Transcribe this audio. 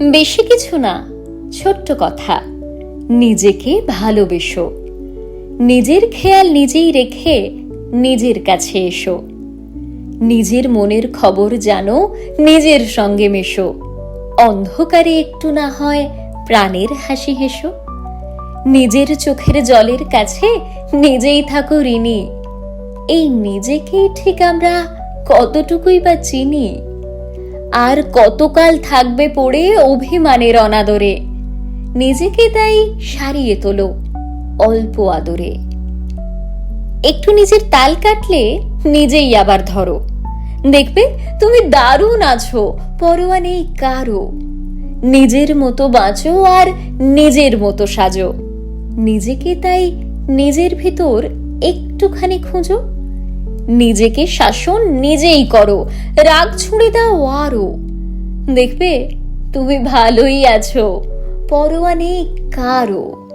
বেশি কিছু না, ছোট্ট কথা, নিজেকে ভালোবেসো। নিজের খেয়াল নিজেই রেখে নিজের কাছে এসো। নিজের মনের খবর জানো, নিজের সঙ্গে মেশো। অন্ধকারে একটু না হয় প্রাণের হাসি হেসো। নিজের চোখের জলের কাছে নিজেই থাকো ঋণী। এই নিজেকেই ঠিক আমরা কতটুকুই বা চিনি। আর কতকাল থাকবে পড়ে অভিমানের অনাদরে। নিজেকে তাই সারিয়ে তোলো অল্প আদরে। একটু নিজের তাল কাটলে নিজেই আবার ধরো। দেখবে তুমি দারুণ আছো, পরোয়া নেই কারো। নিজের মতো বাঁচো আর নিজের মতো সাজো। নিজেকে তাই নিজের ভিতর একটুখানি খুঁজো। নিজেকে শাসন নিজেই করো, রাগ ছুঁড়ে দাও আরো। দেখবে তুমি ভালোই আছো, পরোয়া নেই কারো।